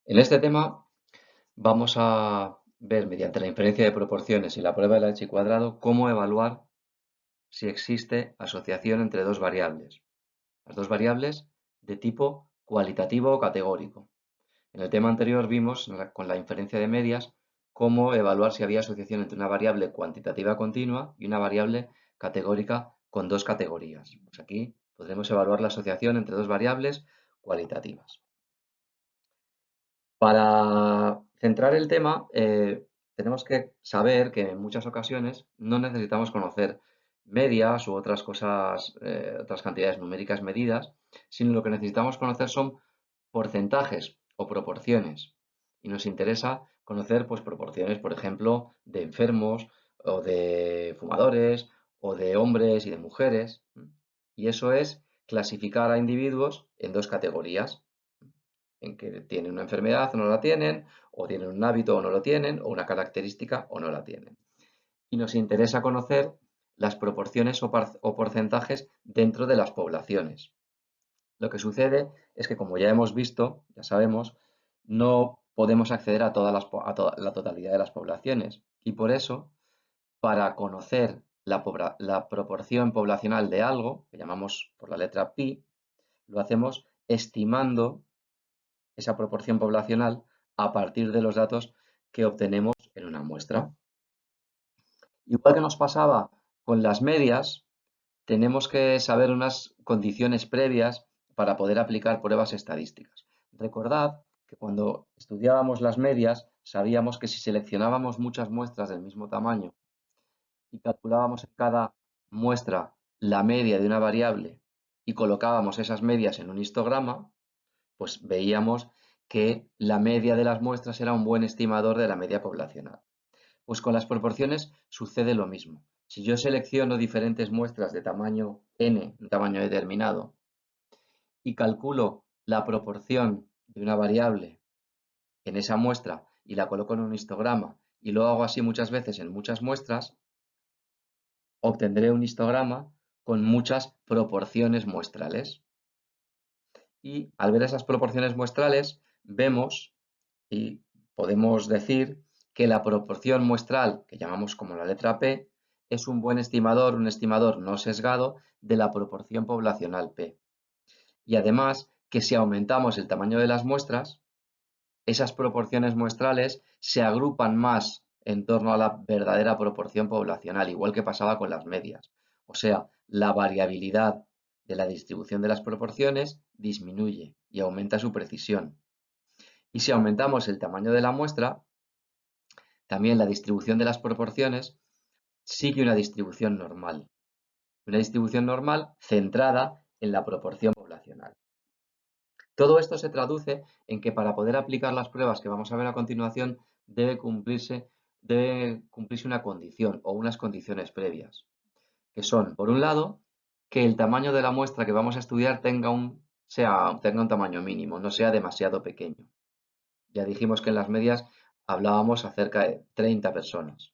En este tema vamos a ver mediante la inferencia de proporciones y la prueba del h cuadrado cómo evaluar si existe asociación entre dos variables. Las dos variables de tipo cualitativo o categórico. En el tema anterior vimos con la inferencia de medias cómo evaluar si había asociación entre una variable cuantitativa continua y una variable categórica con dos categorías. Pues aquí podremos evaluar la asociación entre dos variables cualitativas. Para centrar el tema, tenemos que saber que en muchas ocasiones no necesitamos conocer medias u otras cosas, otras cantidades numéricas medidas, sino lo que necesitamos conocer son porcentajes o proporciones. Y nos interesa conocer pues, proporciones, por ejemplo, de enfermos o de fumadores o de hombres y de mujeres. Y eso es clasificar a individuos en dos categorías en que tienen una enfermedad o no la tienen, o tienen un hábito o no lo tienen, o una característica o no la tienen. Y nos interesa conocer las proporciones o porcentajes dentro de las poblaciones. Lo que sucede es que, como ya hemos visto, ya sabemos, no podemos acceder a la totalidad de las poblaciones. Y por eso, para conocer la proporción poblacional de algo, que llamamos por la letra pi, lo hacemos estimando esa proporción poblacional a partir de los datos que obtenemos en una muestra. Igual que nos pasaba con las medias, tenemos que saber unas condiciones previas para poder aplicar pruebas estadísticas. Recordad que cuando estudiábamos las medias, sabíamos que si seleccionábamos muchas muestras del mismo tamaño y calculábamos en cada muestra la media de una variable y colocábamos esas medias en un histograma, pues veíamos que la media de las muestras era un buen estimador de la media poblacional. Pues con las proporciones sucede lo mismo. Si yo selecciono diferentes muestras de tamaño n, un tamaño determinado, y calculo la proporción de una variable en esa muestra y la coloco en un histograma y lo hago así muchas veces en muchas muestras, obtendré un histograma con muchas proporciones muestrales. Y al ver esas proporciones muestrales, vemos y podemos decir que la proporción muestral, que llamamos como la letra P, es un buen estimador, un estimador no sesgado de la proporción poblacional P. Y además que si aumentamos el tamaño de las muestras, esas proporciones muestrales se agrupan más en torno a la verdadera proporción poblacional, igual que pasaba con las medias. O sea, la variabilidad de la distribución de las proporciones disminuye y aumenta su precisión. Y si aumentamos el tamaño de la muestra, también la distribución de las proporciones sigue una distribución normal. Una distribución normal centrada en la proporción poblacional. Todo esto se traduce en que para poder aplicar las pruebas que vamos a ver a continuación debe cumplirse una condición o unas condiciones previas, que son, por un lado, que el tamaño de la muestra que vamos a estudiar tenga un tamaño mínimo, no sea demasiado pequeño. Ya dijimos que en las medias hablábamos acerca de 30 personas.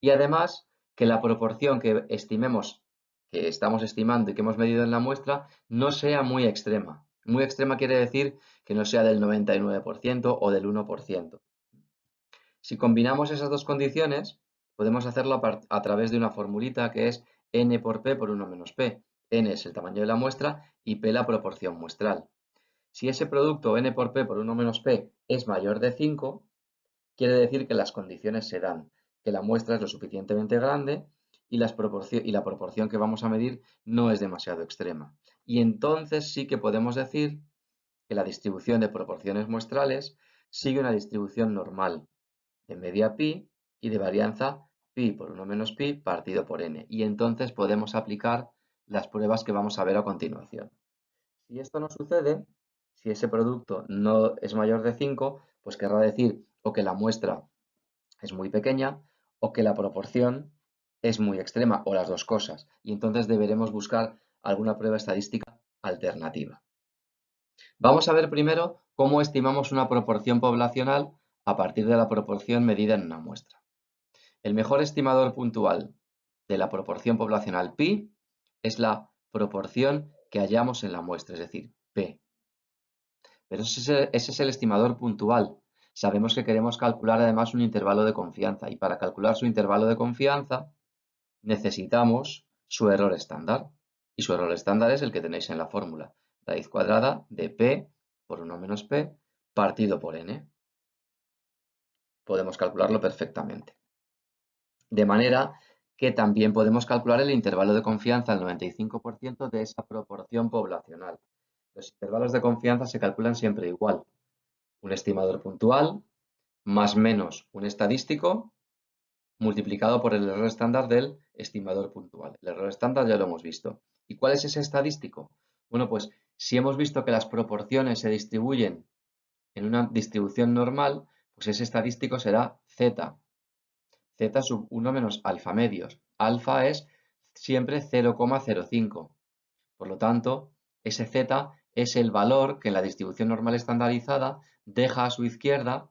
Y además que la proporción que estimemos, que estamos estimando y que hemos medido en la muestra, no sea muy extrema. Muy extrema quiere decir que no sea del 99% o del 1%. Si combinamos esas dos condiciones, podemos hacerlo a través de una formulita que es n por p por 1 menos p. N es el tamaño de la muestra y p la proporción muestral. Si ese producto n por p por 1 menos p es mayor de 5, quiere decir que las condiciones se dan, que la muestra es lo suficientemente grande y la proporción que vamos a medir no es demasiado extrema. Y entonces sí que podemos decir que la distribución de proporciones muestrales sigue una distribución normal de media pi y de varianza pi por 1 menos pi partido por n. Y entonces podemos aplicar las pruebas que vamos a ver a continuación. Si esto no sucede, si ese producto no es mayor de 5, pues querrá decir o que la muestra es muy pequeña o que la proporción es muy extrema o las dos cosas. Y entonces deberemos buscar alguna prueba estadística alternativa. Vamos a ver primero cómo estimamos una proporción poblacional a partir de la proporción medida en una muestra. El mejor estimador puntual de la proporción poblacional pi es la proporción que hallamos en la muestra, es decir, P. Pero ese es el estimador puntual. Sabemos que queremos calcular además un intervalo de confianza y para calcular su intervalo de confianza necesitamos su error estándar. Y su error estándar es el que tenéis en la fórmula. Raíz cuadrada de P por 1 menos P partido por N. Podemos calcularlo perfectamente. De manera que también podemos calcular el intervalo de confianza al 95% de esa proporción poblacional. Los intervalos de confianza se calculan siempre igual. Un estimador puntual más menos un estadístico multiplicado por el error estándar del estimador puntual. El error estándar ya lo hemos visto. ¿Y cuál es ese estadístico? Bueno, pues si hemos visto que las proporciones se distribuyen en una distribución normal, pues ese estadístico será z. Z sub 1 menos alfa medios. Alfa es siempre 0,05. Por lo tanto, ese z es el valor que en la distribución normal estandarizada deja a su izquierda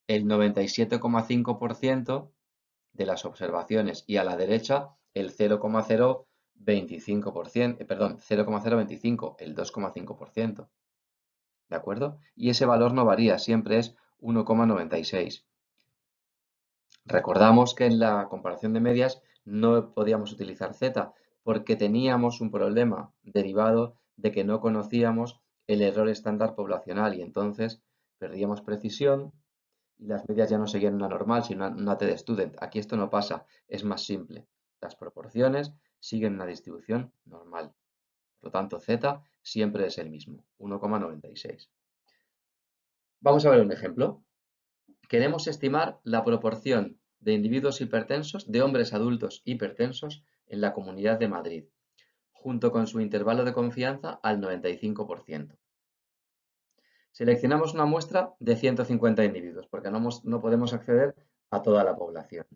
el 97,5% de las observaciones y a la derecha el 0,025%, perdón, 0,025, el 2,5%. ¿De acuerdo? Y ese valor no varía, siempre es 1,96. Recordamos que en la comparación de medias no podíamos utilizar z porque teníamos un problema derivado de que no conocíamos el error estándar poblacional y entonces perdíamos precisión y las medias ya no seguían una normal, sino una t-de-student. Aquí esto no pasa, es más simple. Las proporciones siguen una distribución normal. Por lo tanto, z siempre es el mismo, 1,96. Vamos a ver un ejemplo. Queremos estimar la proporción de individuos hipertensos, de hombres adultos hipertensos en la Comunidad de Madrid, junto con su intervalo de confianza al 95%. Seleccionamos una muestra de 150 individuos, porque no podemos acceder a toda la población.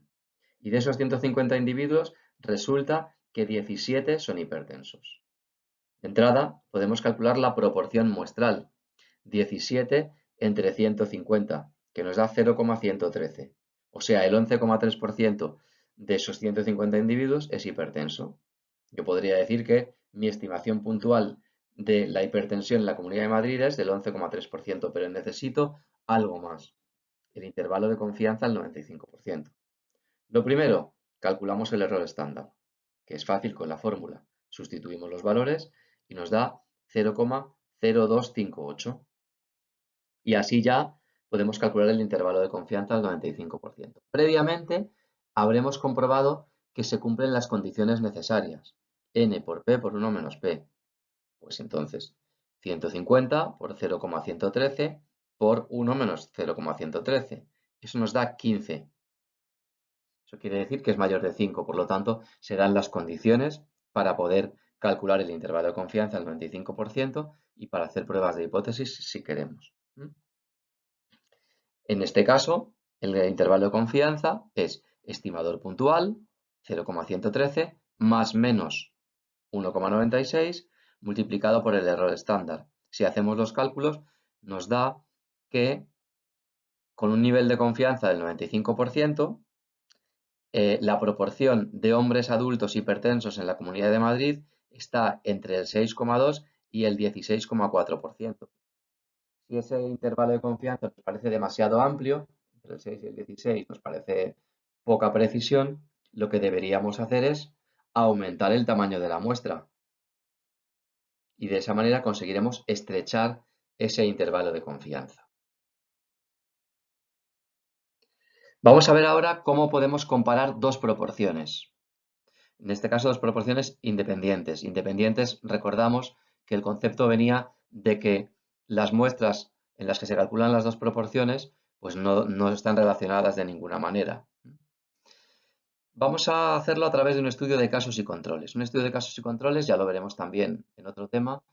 Y de esos 150 individuos resulta que 17 son hipertensos. De entrada, podemos calcular la proporción muestral, 17 entre 150, que nos da 0,113. O sea, el 11,3% de esos 150 individuos es hipertenso. Yo podría decir que mi estimación puntual de la hipertensión en la Comunidad de Madrid es del 11,3%, pero necesito algo más, el intervalo de confianza al 95%. Lo primero, calculamos el error estándar, que es fácil con la fórmula. Sustituimos los valores y nos da 0,0258. Y así ya podemos calcular el intervalo de confianza al 95%. Previamente, habremos comprobado que se cumplen las condiciones necesarias. N por P por 1 menos P. Pues entonces, 150 por 0,113 por 1 menos 0,113. Eso nos da 15. Eso quiere decir que es mayor de 5, por lo tanto, se dan las condiciones para poder calcular el intervalo de confianza al 95% y para hacer pruebas de hipótesis si queremos. En este caso, el intervalo de confianza es estimador puntual, 0,113, más menos 1,96, multiplicado por el error estándar. Si hacemos los cálculos, nos da que con un nivel de confianza del 95%, la proporción de hombres adultos hipertensos en la Comunidad de Madrid está entre el 6,2 y el 16,4%. Si ese intervalo de confianza nos parece demasiado amplio, entre el 6 y el 16 nos parece poca precisión, lo que deberíamos hacer es aumentar el tamaño de la muestra. Y de esa manera conseguiremos estrechar ese intervalo de confianza. Vamos a ver ahora cómo podemos comparar dos proporciones. En este caso, dos proporciones independientes. Independientes, recordamos que el concepto venía de que las muestras en las que se calculan las dos proporciones pues no están relacionadas de ninguna manera. Vamos a hacerlo a través de un estudio de casos y controles. Un estudio de casos y controles, ya lo veremos también en otro tema,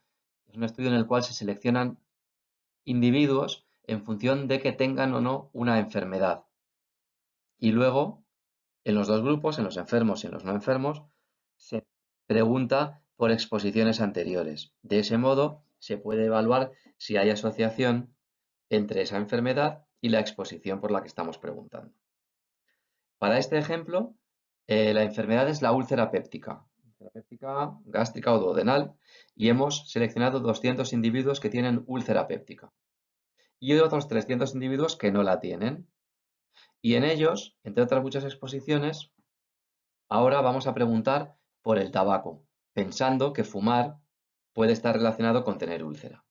es un estudio en el cual se seleccionan individuos en función de que tengan o no una enfermedad. Y luego, en los dos grupos, en los enfermos y en los no enfermos, se pregunta por exposiciones anteriores. De ese modo, se puede evaluar si hay asociación entre esa enfermedad y la exposición por la que estamos preguntando. Para este ejemplo, la enfermedad es la úlcera péptica. úlcera péptica gástrica o duodenal, y hemos seleccionado 200 individuos que tienen úlcera péptica y otros 300 individuos que no la tienen. Y en ellos, entre otras muchas exposiciones, ahora vamos a preguntar por el tabaco, pensando que fumar puede estar relacionado con tener úlcera.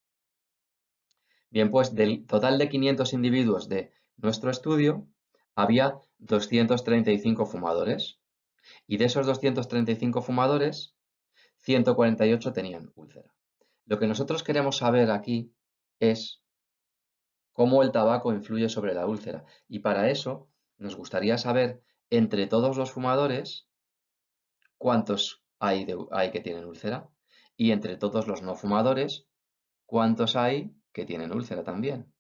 Bien, pues del total de 500 individuos de nuestro estudio, había 235 fumadores. Y de esos 235 fumadores, 148 tenían úlcera. Lo que nosotros queremos saber aquí es cómo el tabaco influye sobre la úlcera. Y para eso nos gustaría saber, entre todos los fumadores, cuántos hay que tienen úlcera. Y entre todos los no fumadores, cuántos hay que tienen úlcera también.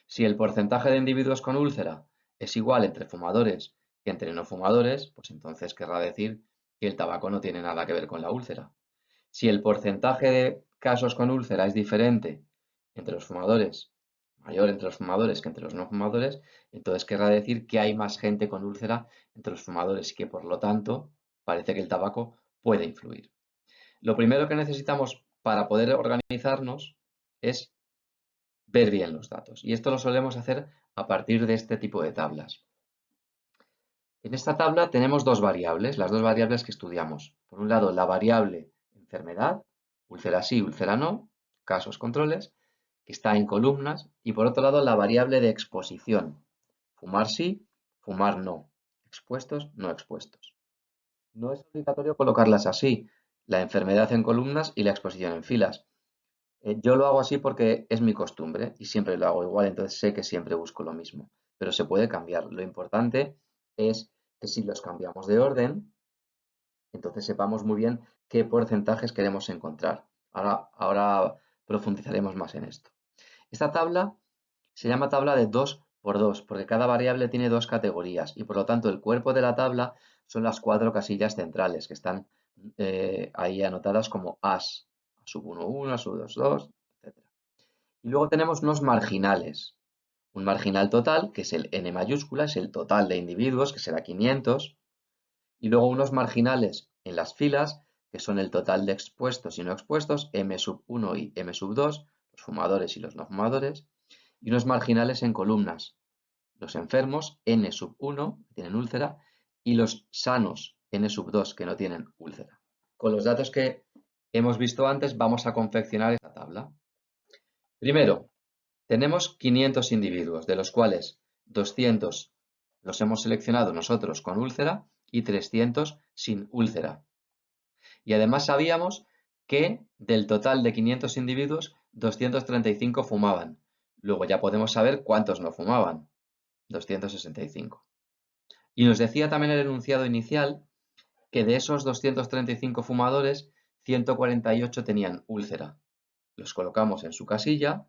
Si el porcentaje de individuos con úlcera es igual entre fumadores que entre no fumadores, pues entonces querrá decir que el tabaco no tiene nada que ver con la úlcera. Si el porcentaje de casos con úlcera es diferente entre los fumadores, mayor entre los fumadores que entre los no fumadores, entonces querrá decir que hay más gente con úlcera entre los fumadores y que por lo tanto parece que el tabaco puede influir. Lo primero que necesitamos para poder organizarnos es ver bien los datos. Y esto lo solemos hacer a partir de este tipo de tablas. En esta tabla tenemos dos variables, las dos variables que estudiamos. Por un lado, la variable enfermedad, úlcera sí, úlcera no, casos, controles, que está en columnas. Y por otro lado, la variable de exposición, fumar sí, fumar no, expuestos, no expuestos. No es obligatorio colocarlas así, la enfermedad en columnas y la exposición en filas. Yo lo hago así porque es mi costumbre y siempre lo hago igual, entonces sé que siempre busco lo mismo, pero se puede cambiar. Lo importante es que si los cambiamos de orden, entonces sepamos muy bien qué porcentajes queremos encontrar. Ahora profundizaremos más en esto. Esta tabla se llama tabla de 2 por 2 porque cada variable tiene dos categorías y por lo tanto el cuerpo de la tabla son las cuatro casillas centrales que están ahí anotadas como As. A sub 1, 1, A sub 2, 2, etc. Y luego tenemos unos marginales. Un marginal total, que es el N mayúscula, es el total de individuos, que será 500. Y luego unos marginales en las filas, que son el total de expuestos y no expuestos, M sub 1 y M sub 2, los fumadores y los no fumadores. Y unos marginales en columnas, los enfermos, N sub 1, que tienen úlcera, y los sanos, N sub 2, que no tienen úlcera. Con los datos que hemos visto antes, vamos a confeccionar esta tabla. Primero, tenemos 500 individuos, de los cuales 200 los hemos seleccionado nosotros con úlcera y 300 sin úlcera. Y además sabíamos que del total de 500 individuos, 235 fumaban. Luego ya podemos saber cuántos no fumaban, 265. Y nos decía también el enunciado inicial que de esos 235 fumadores, 148 tenían úlcera. Los colocamos en su casilla,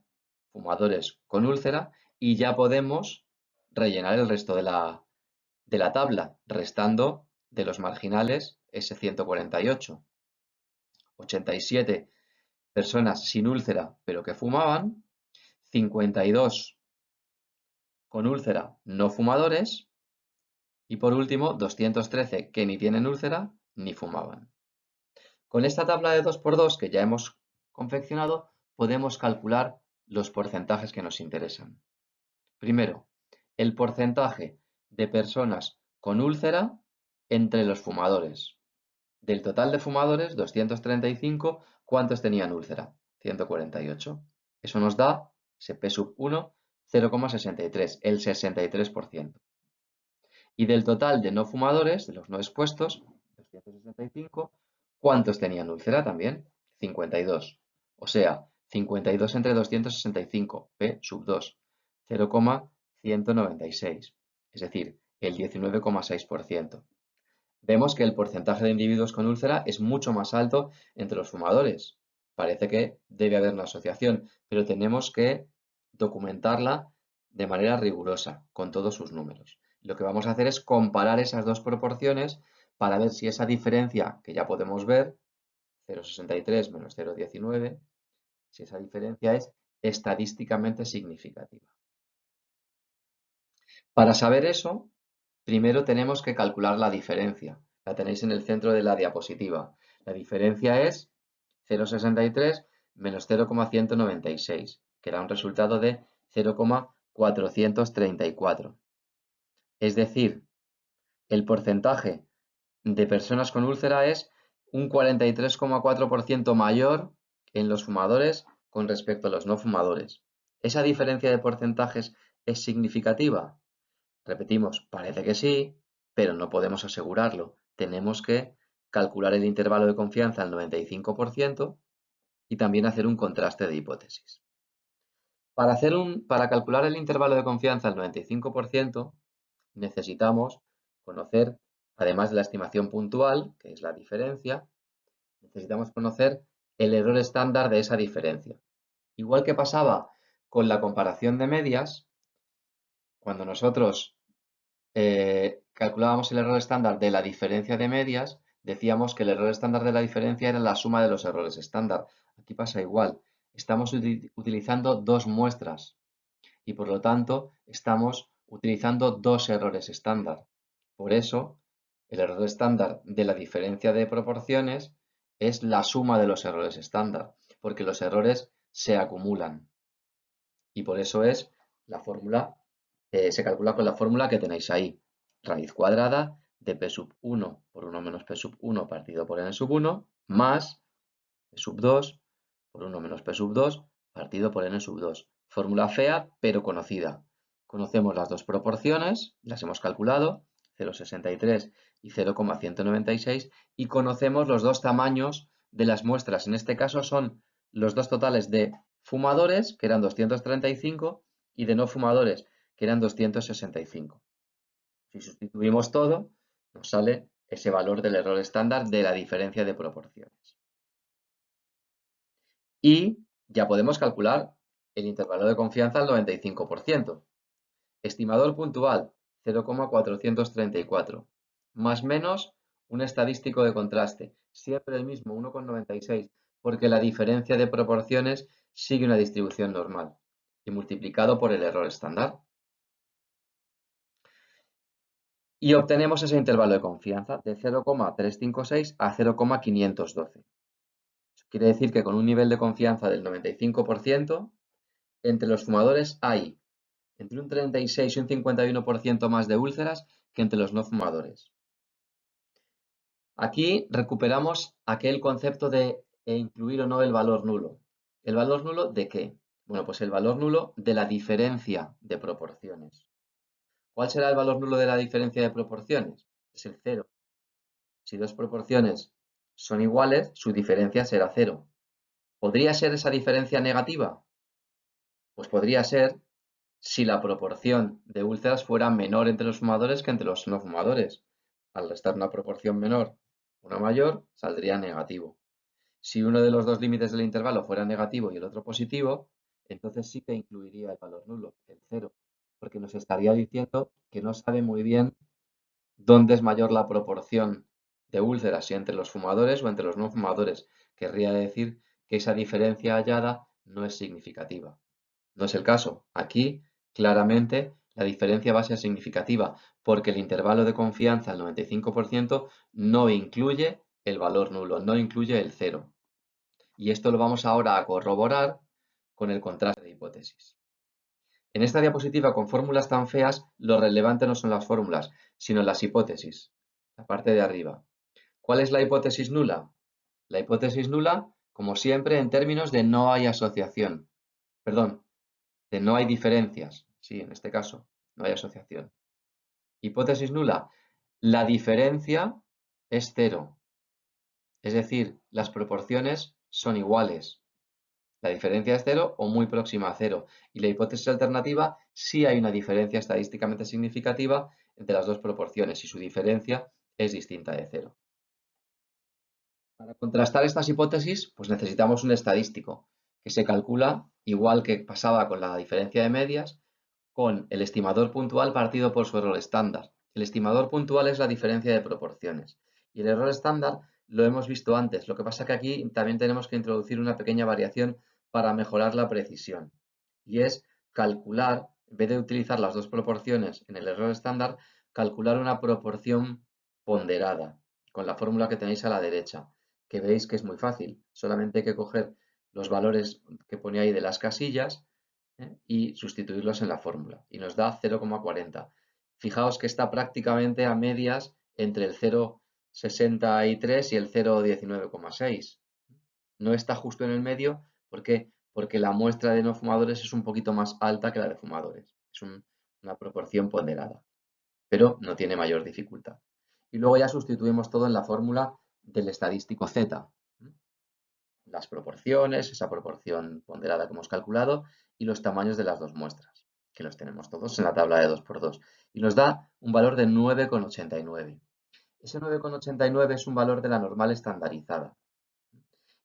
fumadores con úlcera, y ya podemos rellenar el resto de la tabla, restando de los marginales ese 148. 87 personas sin úlcera pero que fumaban, 52 con úlcera no fumadores y por último 213 que ni tienen úlcera ni fumaban. Con esta tabla de 2 por 2 que ya hemos confeccionado, podemos calcular los porcentajes que nos interesan. Primero, el porcentaje de personas con úlcera entre los fumadores. Del total de fumadores, 235, ¿cuántos tenían úlcera? 148. Eso nos da, ese P sub 1, 0,63, el 63%. Y del total de no fumadores, de los no expuestos, 265, ¿cuántos tenían úlcera también? 52. O sea, 52 entre 265, P sub 2, 0,196. Es decir, el 19,6%. Vemos que el porcentaje de individuos con úlcera es mucho más alto entre los fumadores. Parece que debe haber una asociación, pero tenemos que documentarla de manera rigurosa, con todos sus números. Lo que vamos a hacer es comparar esas dos proporciones para ver si esa diferencia, que ya podemos ver, 0,63 menos 0,19, si esa diferencia es estadísticamente significativa. Para saber eso, primero tenemos que calcular la diferencia. La tenéis en el centro de la diapositiva. La diferencia es 0,63 menos 0,196, que da un resultado de 0,434. Es decir, el porcentaje de personas con úlcera es un 43,4% mayor en los fumadores con respecto a los no fumadores. ¿Esa diferencia de porcentajes es significativa? Repetimos, parece que sí, pero no podemos asegurarlo. Tenemos que calcular el intervalo de confianza al 95% y también hacer un contraste de hipótesis. Para calcular el intervalo de confianza al 95%, necesitamos conocer, además de la estimación puntual, que es la diferencia, necesitamos conocer el error estándar de esa diferencia. Igual que pasaba con la comparación de medias, cuando nosotros calculábamos el error estándar de la diferencia de medias, decíamos que el error estándar de la diferencia era la suma de los errores estándar. Aquí pasa igual. Estamos utilizando dos muestras y por lo tanto estamos utilizando dos errores estándar. Por eso, el error estándar de la diferencia de proporciones es la suma de los errores estándar, porque los errores se acumulan. Y por eso es la fórmula, se calcula con la fórmula que tenéis ahí. Raíz cuadrada de p sub 1 por 1 menos p sub 1 partido por n sub 1 más p sub 2 por 1 menos p sub 2 partido por n sub 2. Fórmula fea, pero conocida. Conocemos las dos proporciones, las hemos calculado, 0,63 y 0,196, y conocemos los dos tamaños de las muestras. En este caso son los dos totales de fumadores, que eran 235, y de no fumadores, que eran 265. Si sustituimos todo, nos sale ese valor del error estándar de la diferencia de proporciones. Y ya podemos calcular el intervalo de confianza al 95%. Estimador puntual, 0,434. Más menos un estadístico de contraste, siempre el mismo, 1,96, porque la diferencia de proporciones sigue una distribución normal, y multiplicado por el error estándar. Y obtenemos ese intervalo de confianza de 0,356 a 0,512. Eso quiere decir que con un nivel de confianza del 95%, entre los fumadores hay entre un 36 y un 51% más de úlceras que entre los no fumadores. Aquí recuperamos aquel concepto de incluir o no el valor nulo. ¿El valor nulo de qué? Bueno, pues el valor nulo de la diferencia de proporciones. ¿Cuál será el valor nulo de la diferencia de proporciones? Es el cero. Si dos proporciones son iguales, su diferencia será cero. ¿Podría ser esa diferencia negativa? Pues podría ser si la proporción de úlceras fuera menor entre los fumadores que entre los no fumadores. Al restar una proporción menor, una mayor, saldría negativo. Si uno de los dos límites del intervalo fuera negativo y el otro positivo, entonces sí que incluiría el valor nulo, el cero, porque nos estaría diciendo que no sabe muy bien dónde es mayor la proporción de úlceras, si entre los fumadores o entre los no fumadores. Querría decir que esa diferencia hallada no es significativa. No es el caso. Aquí, claramente, la diferencia va a ser significativa porque el intervalo de confianza al 95% no incluye el valor nulo, no incluye el cero. Y esto lo vamos ahora a corroborar con el contraste de hipótesis. En esta diapositiva con fórmulas tan feas, lo relevante no son las fórmulas, sino las hipótesis, la parte de arriba. ¿Cuál es la hipótesis nula? La hipótesis nula, como siempre, en términos de no hay asociación. Perdón, de no hay diferencias. Sí, en este caso, no hay asociación. Hipótesis nula. La diferencia es cero. Es decir, las proporciones son iguales. La diferencia es cero o muy próxima a cero. Y la hipótesis alternativa, sí hay una diferencia estadísticamente significativa entre las dos proporciones y su diferencia es distinta de cero. Para contrastar estas hipótesis, pues necesitamos un estadístico que se calcula, igual que pasaba con la diferencia de medias, con el estimador puntual partido por su error estándar. El estimador puntual es la diferencia de proporciones y el error estándar lo hemos visto antes. Lo que pasa que aquí también tenemos que introducir una pequeña variación para mejorar la precisión y es calcular, en vez de utilizar las dos proporciones en el error estándar, calcular una proporción ponderada. con la fórmula que tenéis a la derecha, que veis que es muy fácil. Solamente hay que coger los valores que pone ahí de las casillas, y sustituirlos en la fórmula. Y nos da 0,40. Fijaos que está prácticamente a medias entre el 0,63 y el 0,19,6. No está justo en el medio. ¿Por qué? Porque la muestra de no fumadores es un poquito más alta que la de fumadores. Es una proporción ponderada, pero no tiene mayor dificultad. Y luego ya sustituimos todo en la fórmula del estadístico Z. Las proporciones, esa proporción ponderada que hemos calculado y los tamaños de las dos muestras, que los tenemos todos en la tabla de 2×2. Y nos da un valor de 9,89. Ese 9,89 es un valor de la normal estandarizada.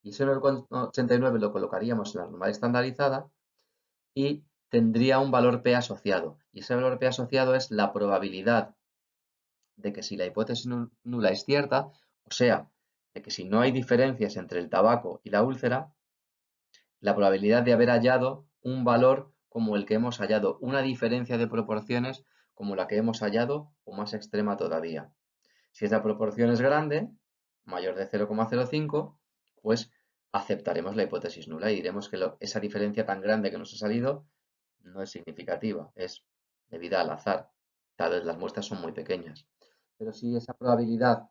Y ese 9,89 lo colocaríamos en la normal estandarizada y tendría un valor P asociado. Y ese valor P asociado es la probabilidad de que si la hipótesis nula es cierta, o sea, de que si no hay diferencias entre el tabaco y la úlcera, la probabilidad de haber hallado un valor como el que hemos hallado, una diferencia de proporciones como la que hemos hallado o más extrema todavía. Si esa proporción es grande, mayor de 0,05, pues aceptaremos la hipótesis nula y diremos que esa diferencia tan grande que nos ha salido no es significativa, es debida al azar. Tal vez las muestras son muy pequeñas. Pero si esa probabilidad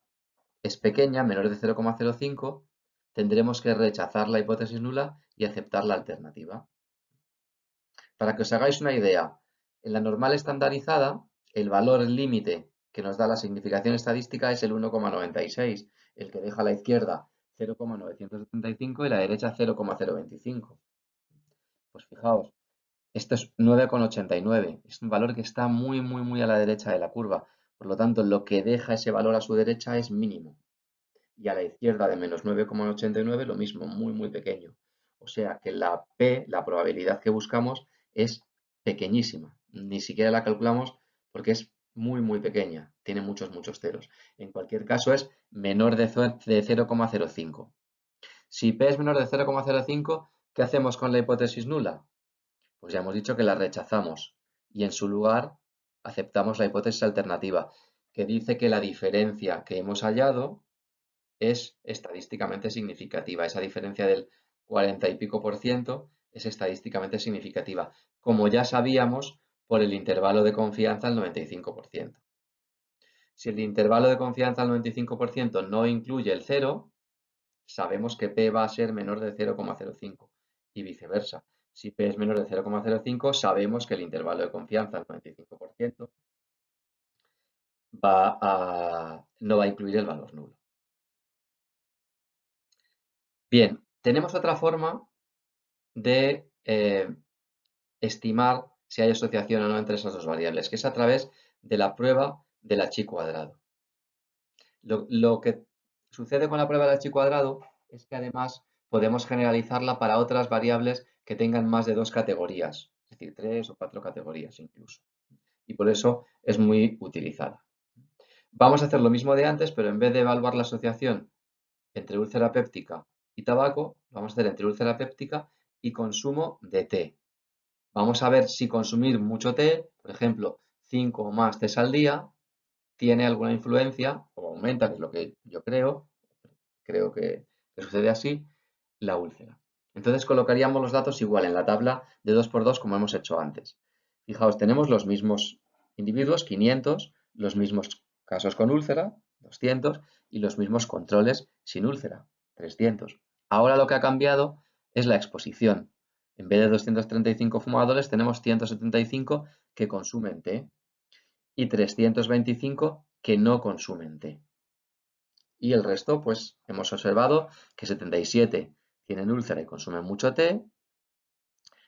es pequeña, menor de 0,05, tendremos que rechazar la hipótesis nula y aceptar la alternativa. Para que os hagáis una idea, en la normal estandarizada, el valor límite que nos da la significación estadística es el 1,96, el que deja a la izquierda 0,975 y la derecha 0,025. Pues fijaos, esto es 9,89, es un valor que está muy, muy, muy a la derecha de la curva. Por lo tanto, lo que deja ese valor a su derecha es mínimo. Y a la izquierda de menos 9,89 lo mismo, muy, muy pequeño. O sea que la P, la probabilidad que buscamos, es pequeñísima. Ni siquiera la calculamos porque es muy, muy pequeña. Tiene muchos, muchos ceros. En cualquier caso es menor de 0,05. Si P es menor de 0,05, ¿qué hacemos con la hipótesis nula? Pues ya hemos dicho que la rechazamos y en su lugar aceptamos la hipótesis alternativa, que dice que la diferencia que hemos hallado es estadísticamente significativa. Esa diferencia del 40 y pico por ciento es estadísticamente significativa, como ya sabíamos por el intervalo de confianza al 95%. Si el intervalo de confianza al 95% no incluye el 0, sabemos que P va a ser menor de 0,05 y viceversa. Si P es menor de 0,05, sabemos que el intervalo de confianza al 95% no va a incluir el valor nulo. Bien, tenemos otra forma de estimar si hay asociación o no entre esas dos variables, que es a través de la prueba del H cuadrado. Lo que sucede con la prueba del H cuadrado es que además podemos generalizarla para otras variables que tengan más de 2 categorías, es decir, 3 o 4 categorías incluso. Y por eso es muy utilizada. Vamos a hacer lo mismo de antes, pero en vez de evaluar la asociación entre úlcera péptica y tabaco, vamos a hacer entre úlcera péptica y consumo de té. Vamos a ver si consumir mucho té, por ejemplo, 5 o más tés al día, tiene alguna influencia o aumenta, que es lo que yo creo que sucede así, la úlcera. Entonces colocaríamos los datos igual en la tabla de 2×2 como hemos hecho antes. Fijaos, tenemos los mismos individuos, 500, los mismos casos con úlcera, 200, y los mismos controles sin úlcera, 300. Ahora lo que ha cambiado es la exposición. En vez de 235 fumadores, tenemos 175 que consumen té y 325 que no consumen té. Y el resto, pues hemos observado que 77 tienen úlcera y consumen mucho té,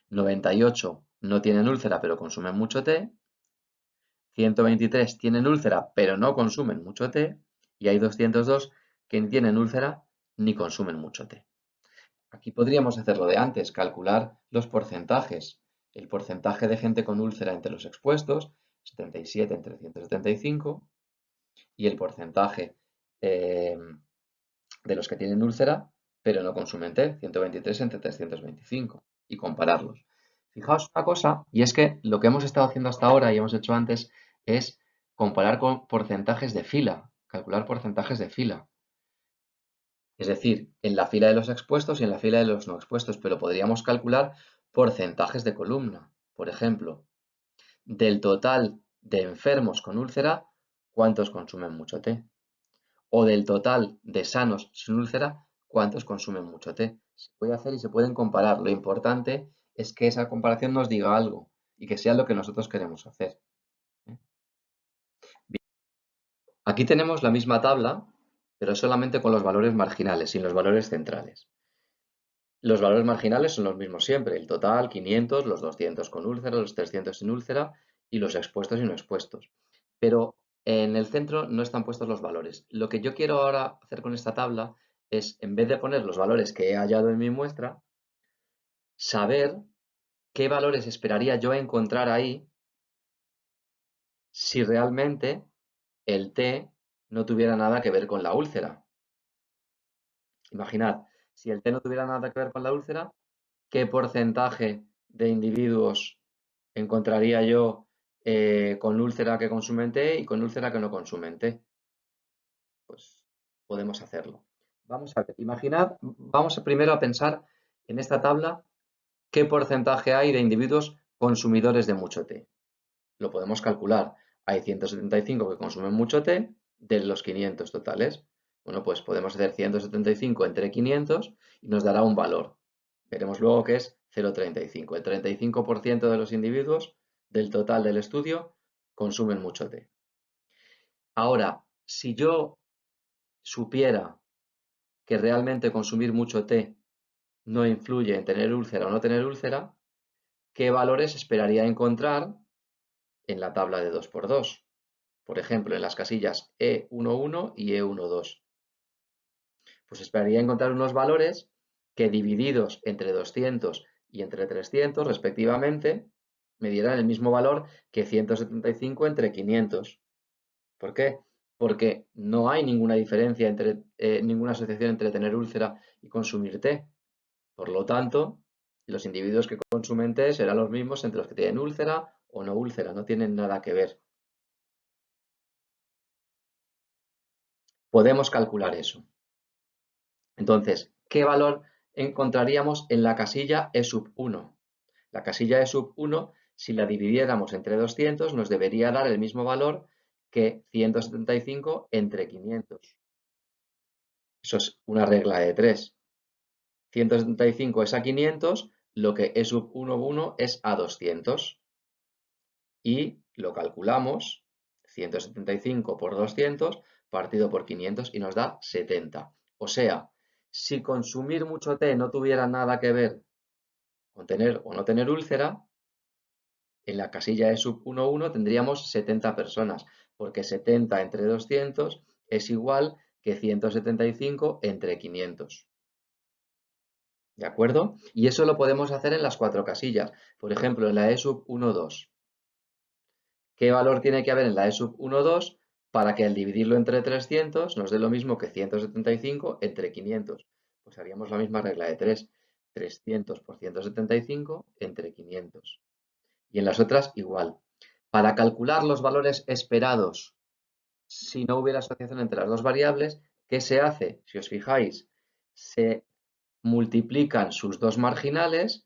98 no tienen úlcera pero consumen mucho té, 123 tienen úlcera pero no consumen mucho té y hay 202 que ni tienen úlcera ni consumen mucho té. Aquí podríamos hacer lo de antes, calcular los porcentajes. El porcentaje de gente con úlcera entre los expuestos, 77 entre 175, y el porcentaje de los que tienen úlcera, pero no consumen té, 123 entre 325, y compararlos. Fijaos una cosa, y es que lo que hemos estado haciendo hasta ahora y hemos hecho antes es comparar con porcentajes de fila. calcular porcentajes de fila. Es decir, en la fila de los expuestos y en la fila de los no expuestos, pero podríamos calcular porcentajes de columna. Por ejemplo, del total de enfermos con úlcera, ¿cuántos consumen mucho té? O del total de sanos sin úlcera, ¿cuántos consumen mucho té? Se puede hacer y se pueden comparar. Lo importante es que esa comparación nos diga algo y que sea lo que nosotros queremos hacer. Bien, aquí tenemos la misma tabla, pero solamente con los valores marginales, sin los valores centrales. Los valores marginales son los mismos siempre, el total, 500, los 200 con úlcera, los 300 sin úlcera y los expuestos y no expuestos. Pero en el centro no están puestos los valores. Lo que yo quiero ahora hacer con esta tabla es, en vez de poner los valores que he hallado en mi muestra, saber qué valores esperaría yo encontrar ahí si realmente el té no tuviera nada que ver con la úlcera. Imaginad, si el té no tuviera nada que ver con la úlcera, ¿qué porcentaje de individuos encontraría yo con úlcera que consumen té y con úlcera que no consumen té? Pues podemos hacerlo. Vamos a ver, imaginad, vamos primero a pensar en esta tabla qué porcentaje hay de individuos consumidores de mucho té. Lo podemos calcular. Hay 175 que consumen mucho té de los 500 totales. Bueno, pues podemos hacer 175 entre 500 y nos dará un valor. Veremos luego que es 0,35. El 35% de los individuos del total del estudio consumen mucho té. Ahora, si yo supiera que realmente consumir mucho té no influye en tener úlcera o no tener úlcera, ¿qué valores esperaría encontrar en la tabla de 2×2? Por ejemplo, en las casillas E11 y E12. Pues esperaría encontrar unos valores que divididos entre 200 y entre 300 respectivamente, me dieran el mismo valor que 175 entre 500. ¿Por qué? Porque no hay ninguna diferencia entre ninguna asociación entre tener úlcera y consumir té. Por lo tanto, los individuos que consumen té serán los mismos entre los que tienen úlcera o no úlcera, no tienen nada que ver. Podemos calcular eso. Entonces, ¿qué valor encontraríamos en la casilla E1? La casilla E1, si la dividiéramos entre 200, nos debería dar el mismo valor que 175 entre 500. Eso es una regla de 3. 175 es a 500, lo que E1 es a 200. Y lo calculamos, 175 por 200 partido por 500 y nos da 70. O sea, si consumir mucho té no tuviera nada que ver con tener o no tener úlcera, en la casilla E1 tendríamos 70 personas, porque 70 entre 200 es igual que 175 entre 500. ¿De acuerdo? Y eso lo podemos hacer en las 4 casillas. Por ejemplo, en la E1-2. ¿Qué valor tiene que haber en la E1-2 para que al dividirlo entre 300 nos dé lo mismo que 175 entre 500? Pues haríamos la misma regla de 3. 300 por 175 entre 500. Y en las otras igual. Para calcular los valores esperados, si no hubiera asociación entre las dos variables, ¿qué se hace? Si os fijáis, se multiplican sus dos marginales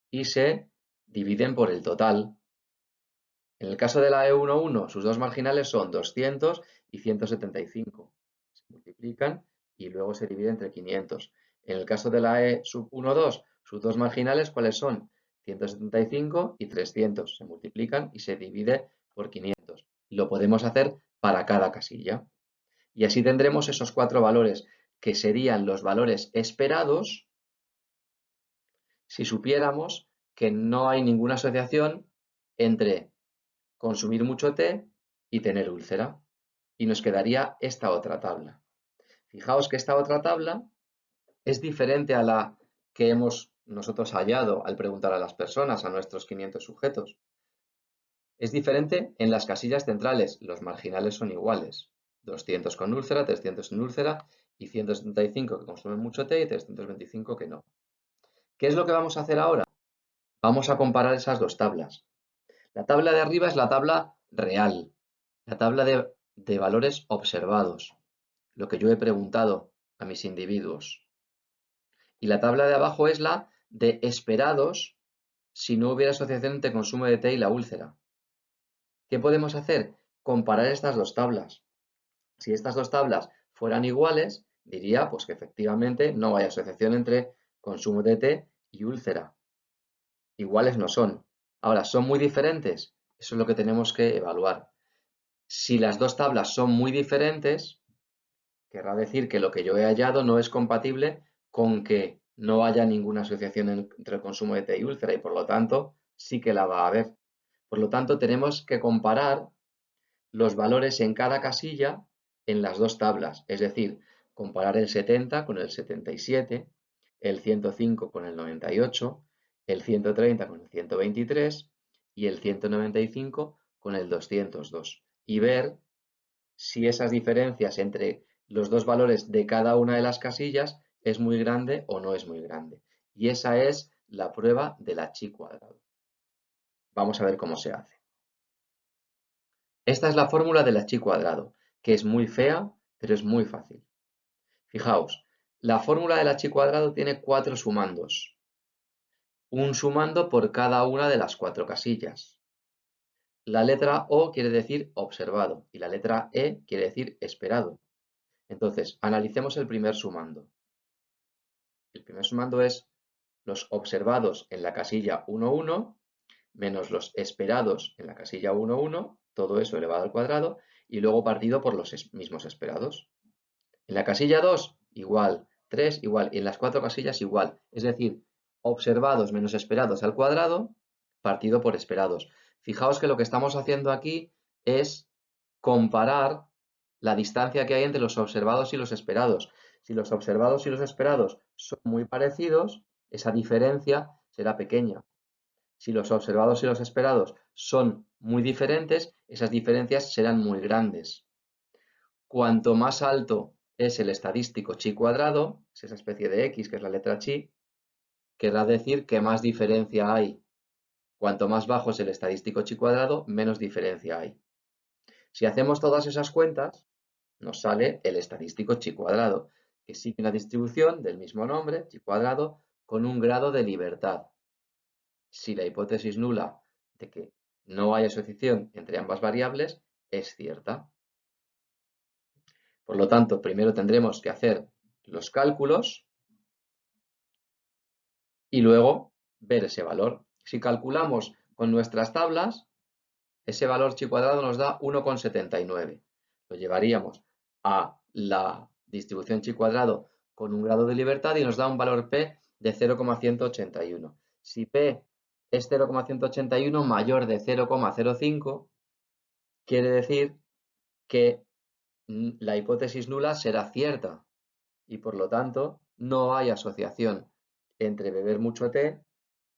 y se dividen por el total. En el caso de la E11, sus dos marginales son 200 y 175. Se multiplican y luego se divide entre 500. En el caso de la E12, sus dos marginales, ¿cuáles son? 175 y 300. Se multiplican y se divide por 500. Lo podemos hacer para cada casilla. Y así tendremos esos 4 valores, que serían los valores esperados si supiéramos que no hay ninguna asociación entre consumir mucho té y tener úlcera. Y nos quedaría esta otra tabla. Fijaos que esta otra tabla es diferente a la que hemos nosotros hallado al preguntar a las personas, a nuestros 500 sujetos. Es diferente en las casillas centrales, los marginales son iguales. 200 con úlcera, 300 sin úlcera y 175 que consumen mucho té y 325 que no. ¿Qué es lo que vamos a hacer ahora? Vamos a comparar esas dos tablas. La tabla de arriba es la tabla real, la tabla de de valores observados, lo que yo he preguntado a mis individuos. Y la tabla de abajo es la de esperados si no hubiera asociación entre consumo de té y la úlcera. ¿Qué podemos hacer? Comparar estas dos tablas. Si estas dos tablas fueran iguales, diría pues que efectivamente no hay asociación entre consumo de té y úlcera. Iguales no son. Ahora, ¿son muy diferentes? Eso es lo que tenemos que evaluar. Si las dos tablas son muy diferentes, querrá decir que lo que yo he hallado no es compatible con que no haya ninguna asociación entre el consumo de té y úlcera y por lo tanto sí que la va a haber. Por lo tanto, tenemos que comparar los valores en cada casilla en las dos tablas, es decir, comparar el 70 con el 77, el 105 con el 98, el 130 con el 123 y el 195 con el 202 y ver si esas diferencias entre los dos valores de cada una de las casillas es muy grande o no es muy grande. Y esa es la prueba de la chi cuadrado. Vamos a ver cómo se hace. Esta es la fórmula de la chi cuadrado, que es muy fea, pero es muy fácil. Fijaos, la fórmula de la chi cuadrado tiene 4 sumandos. Un sumando por cada una de las 4 casillas. La letra O quiere decir observado y la letra E quiere decir esperado. Entonces, analicemos el primer sumando. El primer sumando es los observados en la casilla 1, 1, menos los esperados en la casilla 1, 1, todo eso elevado al cuadrado, y luego partido por los mismos esperados. En la casilla 2, igual, 3, igual, y en las 4 casillas igual. Es decir, observados menos esperados al cuadrado, partido por esperados. Fijaos que lo que estamos haciendo aquí es comparar la distancia que hay entre los observados y los esperados. Si los observados y los esperados son muy parecidos, esa diferencia será pequeña. Si los observados y los esperados son muy diferentes, esas diferencias serán muy grandes. Cuanto más alto es el estadístico chi cuadrado, es esa especie de x que es la letra chi, querrá decir que más diferencia hay. Cuanto más bajo es el estadístico chi cuadrado, menos diferencia hay. Si hacemos todas esas cuentas, nos sale el estadístico chi cuadrado, que sigue una distribución del mismo nombre, chi cuadrado, con un grado de libertad. Si la hipótesis nula de que no hay asociación entre ambas variables es cierta. Por lo tanto, primero tendremos que hacer los cálculos y luego ver ese valor. Si calculamos con nuestras tablas, ese valor chi cuadrado nos da 1,79. Lo llevaríamos a la distribución chi cuadrado con un grado de libertad y nos da un valor P de 0,181. Si P es 0,181 mayor de 0,05, quiere decir que la hipótesis nula será cierta y por lo tanto no hay asociación entre beber mucho té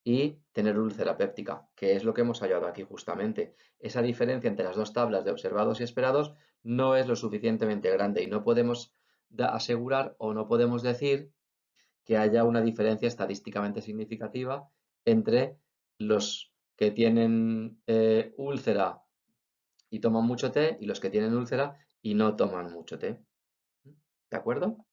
y tener úlcera péptica, que es lo que hemos hallado aquí justamente. Esa diferencia entre las dos tablas de observados y esperados no es lo suficientemente grande y no podemos asegurar o no podemos decir que haya una diferencia estadísticamente significativa entre los que tienen úlcera y toman mucho té y los que tienen úlcera y no toman mucho té. ¿De acuerdo?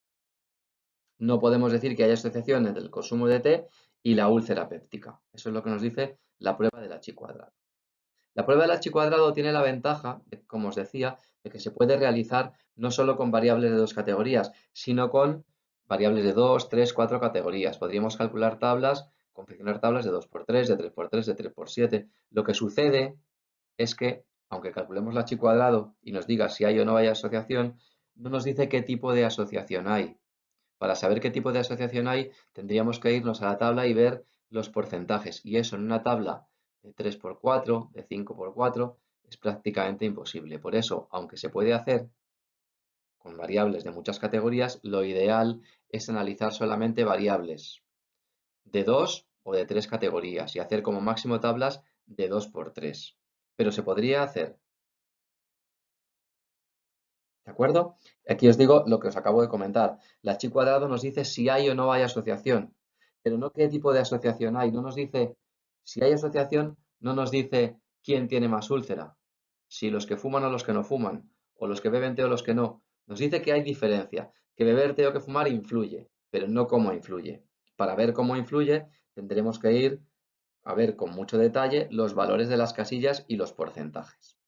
No podemos decir que haya asociación entre el consumo de té y la úlcera péptica. Eso es lo que nos dice la prueba de la chi cuadrado. La prueba de la chi cuadrado tiene la ventaja, como os decía, de que se puede realizar no solo con variables de dos categorías, sino con variables de 2, 3, 4 categorías. Podríamos calcular tablas, confeccionar tablas de 2×3, de 3×3, de 3×7. Lo que sucede es que, aunque calculemos la chi cuadrado y nos diga si hay o no hay asociación, no nos dice qué tipo de asociación hay. Para saber qué tipo de asociación hay, tendríamos que irnos a la tabla y ver los porcentajes. Y eso en una tabla de 3×4, de 5×4, es prácticamente imposible. Por eso, aunque se puede hacer con variables de muchas categorías, lo ideal es analizar solamente variables de 2 o de 3 categorías y hacer como máximo tablas de 2×3. Pero se podría hacer. ¿De acuerdo? Aquí os digo lo que os acabo de comentar. La chi cuadrado nos dice si hay o no hay asociación, pero no qué tipo de asociación hay. No nos dice si hay asociación, no nos dice quién tiene más úlcera, si los que fuman o los que no fuman, o los que beben té o los que no. Nos dice que hay diferencia, que beber té o que fumar influye, pero no cómo influye. Para ver cómo influye, tendremos que ir a ver con mucho detalle los valores de las casillas y los porcentajes.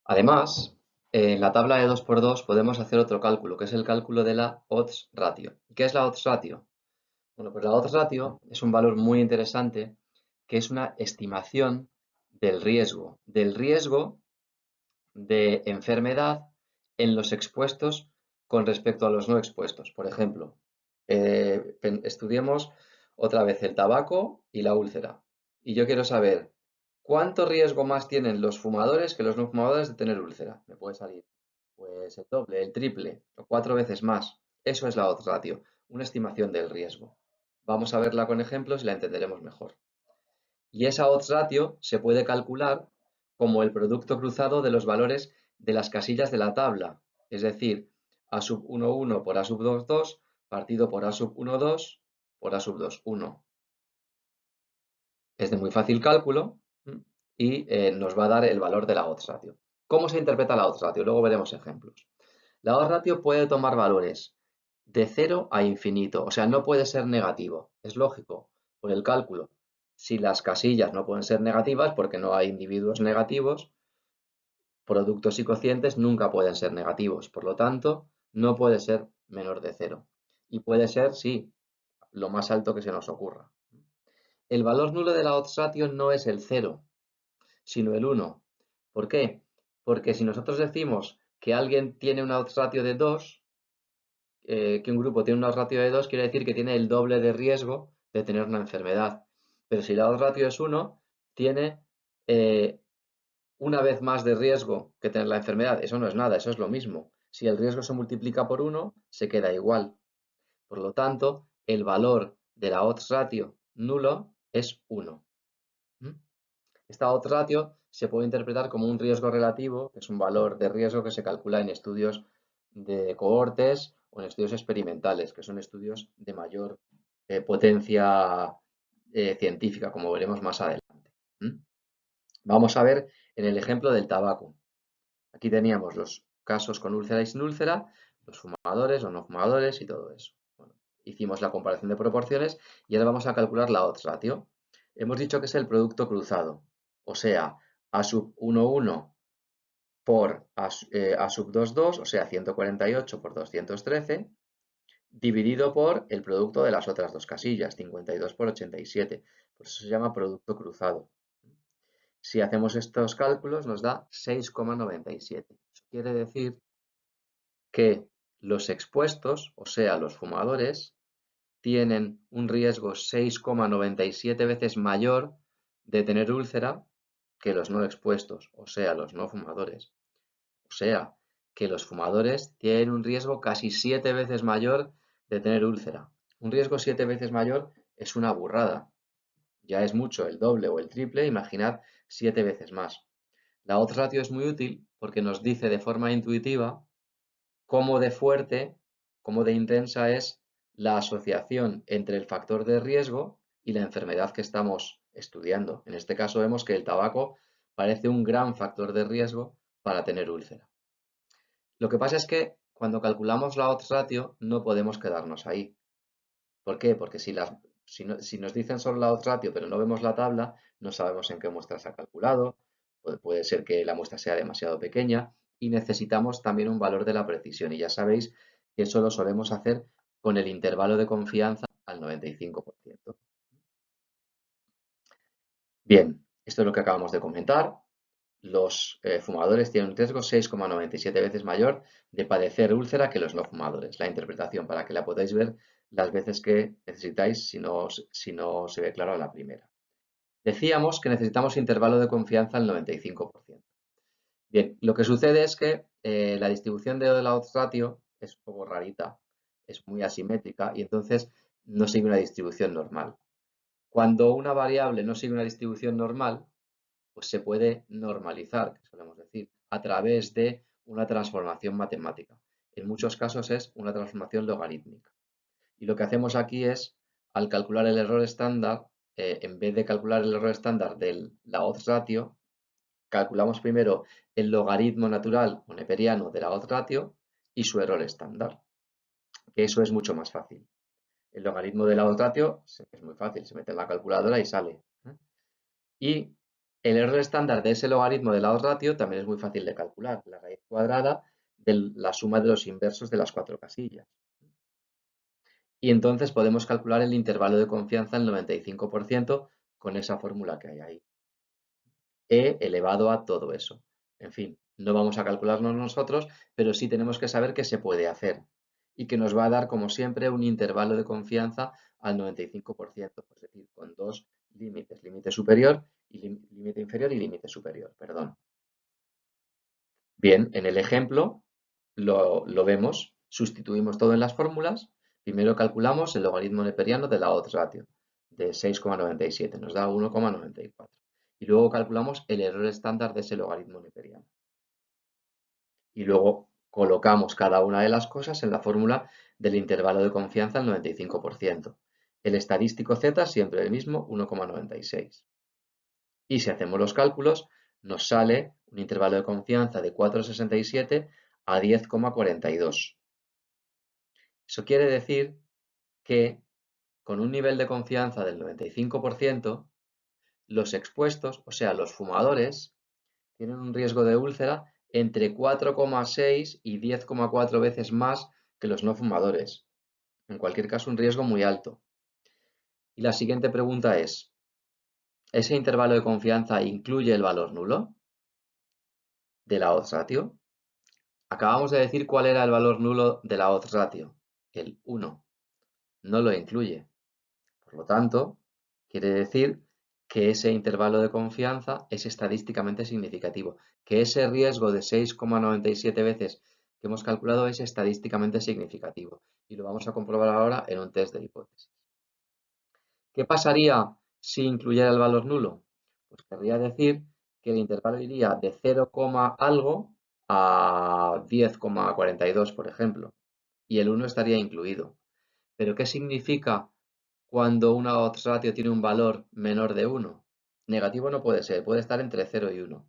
Además, en la tabla de 2 por 2 podemos hacer otro cálculo, que es el cálculo de la odds ratio. ¿Qué es la odds ratio? Bueno, pues la odds ratio es un valor muy interesante que es una estimación del riesgo de enfermedad en los expuestos con respecto a los no expuestos. Por ejemplo, estudiemos otra vez el tabaco y la úlcera. Y yo quiero saber cuánto riesgo más tienen los fumadores que los no fumadores de tener úlcera. Me puede salir pues el doble, el triple o 4 veces más. Eso es la odds ratio, una estimación del riesgo. Vamos a verla con ejemplos y la entenderemos mejor. Y esa odds ratio se puede calcular como el producto cruzado de los valores de las casillas de la tabla, es decir, A sub 1, 1 por A sub 2, 2 partido por A sub 1, 2 por A sub 2, 1. Es de muy fácil cálculo y nos va a dar el valor de la odds ratio. ¿Cómo se interpreta la odds ratio? Luego veremos ejemplos. La odds ratio puede tomar valores de 0 a infinito, o sea, no puede ser negativo. Es lógico, por el cálculo. Si las casillas no pueden ser negativas porque no hay individuos negativos, productos y cocientes nunca pueden ser negativos. Por lo tanto, no puede ser menor de 0. Y puede ser, sí, lo más alto que se nos ocurra. El valor nulo de la odds ratio no es el 0, sino el 1. ¿Por qué? Porque si nosotros decimos que alguien tiene una odds ratio de 2, que un grupo tiene una odds ratio de 2, quiere decir que tiene el doble de riesgo de tener una enfermedad. Pero si la odds ratio es 1, tiene una vez más de riesgo que tener la enfermedad. Eso no es nada, eso es lo mismo. Si el riesgo se multiplica por 1, se queda igual. Por lo tanto, el valor de la odds ratio nulo es 1. Esta odds ratio se puede interpretar como un riesgo relativo, que es un valor de riesgo que se calcula en estudios de cohortes o en estudios experimentales, que son estudios de mayor potencia científica, como veremos más adelante. Vamos a ver en el ejemplo del tabaco. Aquí teníamos los casos con úlcera y sin úlcera, los fumadores o no fumadores y todo eso. Bueno, hicimos la comparación de proporciones y ahora vamos a calcular la odds ratio. Hemos dicho que es el producto cruzado, o sea, A sub 1, 1 por A sub 2, 2, o sea, 148 por 213, dividido por el producto de las otras dos casillas, 52 por 87. Por eso se llama producto cruzado. Si hacemos estos cálculos nos da 6,97. Eso quiere decir que los expuestos, o sea, los fumadores, tienen un riesgo 6,97 veces mayor de tener úlcera que los no expuestos, o sea, los no fumadores. O sea, que los fumadores tienen un riesgo casi 7 veces mayor de tener úlcera. Un riesgo 7 veces mayor es una burrada. Ya es mucho, el doble o el triple, imaginad 7 veces más. La odds ratio es muy útil porque nos dice de forma intuitiva cómo de fuerte, cómo de intensa es la asociación entre el factor de riesgo y la enfermedad que estamos estudiando. En este caso vemos que el tabaco parece un gran factor de riesgo para tener úlcera. Lo que pasa es que cuando calculamos la odds ratio no podemos quedarnos ahí. ¿Por qué? Porque si nos dicen solo la odds ratio pero no vemos la tabla, no sabemos en qué muestra se ha calculado, puede ser que la muestra sea demasiado pequeña y necesitamos también un valor de la precisión. Y ya sabéis que eso lo solemos hacer con el intervalo de confianza al 95%. Bien, esto es lo que acabamos de comentar. Los fumadores tienen un riesgo 6,97 veces mayor de padecer úlcera que los no fumadores. La interpretación para que la podáis ver las veces que necesitáis si no se ve claro a la primera. Decíamos que necesitamos intervalo de confianza al 95%. Bien, lo que sucede es que la distribución de la odds ratio es un poco rarita, es muy asimétrica y entonces no sigue una distribución normal. Cuando una variable no sigue una distribución normal, pues se puede normalizar, que solemos decir, a través de una transformación matemática. En muchos casos es una transformación logarítmica. Y lo que hacemos aquí es, al calcular el error estándar, en vez de calcular el error estándar de la odds ratio, Calculamos primero el logaritmo natural o neperiano de la odds ratio y su error estándar, que eso es mucho más fácil. El logaritmo de la odds ratio es muy fácil, se mete en la calculadora y sale. Y el error estándar de ese logaritmo de la odds ratio también es muy fácil de calcular, la raíz cuadrada de la suma de los inversos de las 4 casillas. Y entonces podemos calcular el intervalo de confianza al 95% con esa fórmula que hay ahí. E elevado a todo eso. En fin, no vamos a calcularlo nosotros, pero sí tenemos que saber que se puede hacer y que nos va a dar, como siempre, un intervalo de confianza al 95%, es decir, con dos límites, límite superior y límite inferior y límite superior, perdón. Bien, en el ejemplo lo vemos, sustituimos todo en las fórmulas, primero calculamos el logaritmo neperiano de la odds ratio de 6,97, nos da 1,94. Y luego calculamos el error estándar de ese logaritmo neperiano. Y luego colocamos cada una de las cosas en la fórmula del intervalo de confianza al 95%. El estadístico z siempre el mismo, 1,96. Y si hacemos los cálculos, nos sale un intervalo de confianza de 4,67 a 10,42. Eso quiere decir que con un nivel de confianza del 95%, los expuestos, o sea, los fumadores, tienen un riesgo de úlcera entre 4,6 y 10,4 veces más que los no fumadores. En cualquier caso, un riesgo muy alto. Y la siguiente pregunta es, ¿ese intervalo de confianza incluye el valor nulo de la odds ratio? Acabamos de decir cuál era el valor nulo de la odds ratio, el 1. No lo incluye. Por lo tanto, quiere decir que ese intervalo de confianza es estadísticamente significativo, que ese riesgo de 6,97 veces que hemos calculado es estadísticamente significativo. Y lo vamos a comprobar ahora en un test de hipótesis. ¿Qué pasaría si incluyera el valor nulo? Pues querría decir que el intervalo iría de 0, algo a 10,42, por ejemplo, y el 1 estaría incluido. ¿Pero qué significa cuando una odds ratio tiene un valor menor de 1? Negativo no puede ser, puede estar entre 0 y 1.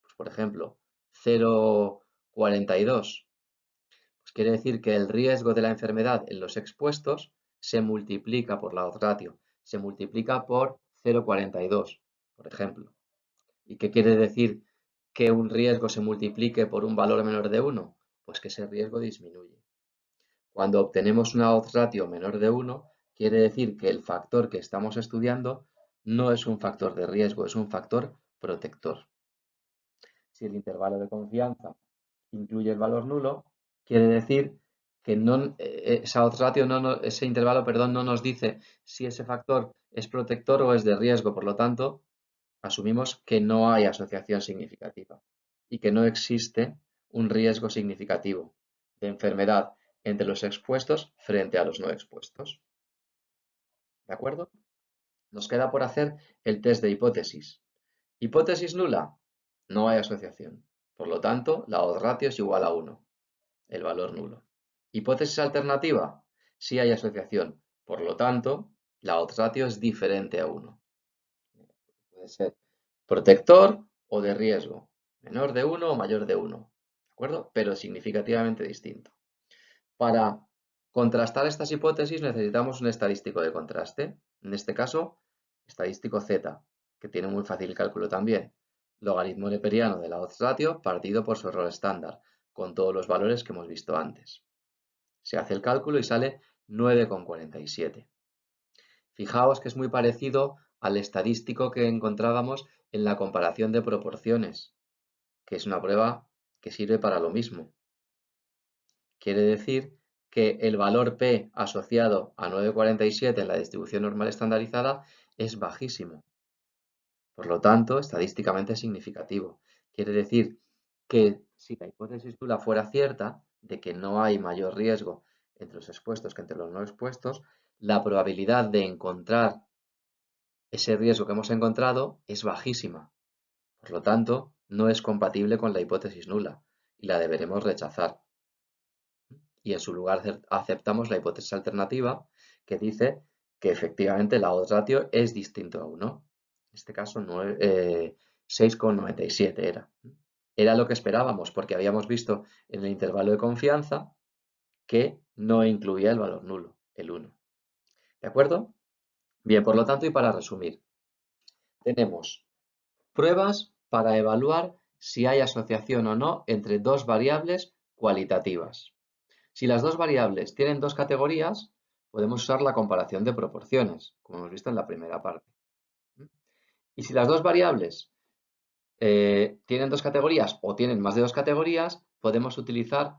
Pues, por ejemplo, 0,42. Pues quiere decir que el riesgo de la enfermedad en los expuestos se multiplica por la odds ratio, se multiplica por 0,42, por ejemplo. ¿Y qué quiere decir que un riesgo se multiplique por un valor menor de 1? Pues que ese riesgo disminuye. Cuando obtenemos una odds ratio menor de 1, quiere decir que el factor que estamos estudiando no es un factor de riesgo, es un factor protector. Si el intervalo de confianza incluye el valor nulo, quiere decir que esa odds ratio ese intervalo, perdón, no nos dice si ese factor es protector o es de riesgo. Por lo tanto, asumimos que no hay asociación significativa y que no existe un riesgo significativo de enfermedad entre los expuestos frente a los no expuestos. ¿De acuerdo? Nos queda por hacer el test de hipótesis. Hipótesis nula, no hay asociación. Por lo tanto, la odds ratio es igual a 1, el valor nulo. Hipótesis alternativa, sí hay asociación. Por lo tanto, la odds ratio es diferente a 1. Puede ser protector o de riesgo, menor de 1 o mayor de 1, ¿de acuerdo? Pero significativamente distinto. Para contrastar estas hipótesis necesitamos un estadístico de contraste, en este caso, estadístico Z, que tiene muy fácil cálculo también. Logaritmo neperiano de la odds ratio partido por su error estándar, con todos los valores que hemos visto antes. Se hace el cálculo y sale 9,47. Fijaos que es muy parecido al estadístico que encontrábamos en la comparación de proporciones, que es una prueba que sirve para lo mismo. Quiere decir que el valor P asociado a 9,47 en la distribución normal estandarizada es bajísimo. Por lo tanto, estadísticamente significativo. Quiere decir que si la hipótesis nula fuera cierta, de que no hay mayor riesgo entre los expuestos que entre los no expuestos, la probabilidad de encontrar ese riesgo que hemos encontrado es bajísima. Por lo tanto, no es compatible con la hipótesis nula y la deberemos rechazar. Y en su lugar aceptamos la hipótesis alternativa que dice que efectivamente la odds ratio es distinto a 1. En este caso 6,97 era. Era lo que esperábamos porque habíamos visto en el intervalo de confianza que no incluía el valor nulo, el 1. ¿De acuerdo? Bien, por lo tanto, y para resumir, tenemos pruebas para evaluar si hay asociación o no entre dos variables cualitativas. Si las dos variables tienen dos categorías, podemos usar la comparación de proporciones, como hemos visto en la primera parte. Y si las dos variables tienen dos categorías o tienen más de dos categorías, podemos utilizar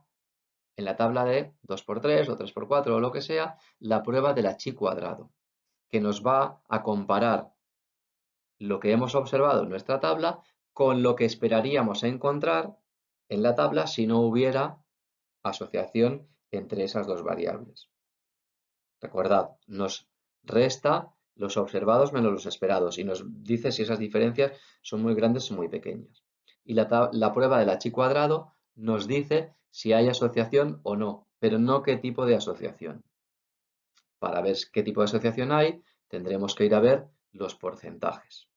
en la tabla de 2×3 o 3×4 o lo que sea, la prueba del chi cuadrado, que nos va a comparar lo que hemos observado en nuestra tabla con lo que esperaríamos encontrar en la tabla si no hubiera asociación entre esas dos variables. Recordad, nos resta los observados menos los esperados y nos dice si esas diferencias son muy grandes o muy pequeñas. Y la prueba del chi cuadrado nos dice si hay asociación o no, pero no qué tipo de asociación. Para ver qué tipo de asociación hay, tendremos que ir a ver los porcentajes.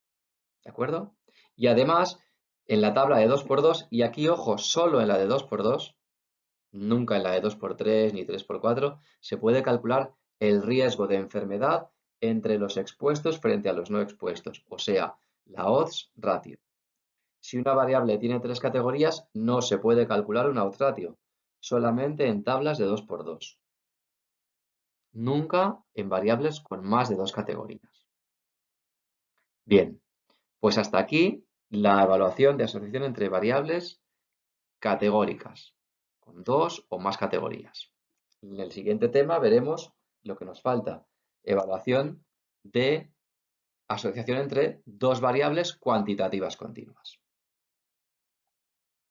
¿De acuerdo? Y además, en la tabla de 2×2, y aquí ojo, solo en la de 2×2, nunca en la de 2×3 ni 3×4, se puede calcular el riesgo de enfermedad entre los expuestos frente a los no expuestos, o sea, la odds ratio. Si una variable tiene tres categorías, no se puede calcular una odds ratio, solamente en tablas de 2×2. Nunca en variables con más de dos categorías. Bien, pues hasta aquí la evaluación de asociación entre variables categóricas, con dos o más categorías. En el siguiente tema veremos lo que nos falta, evaluación de asociación entre dos variables cuantitativas continuas.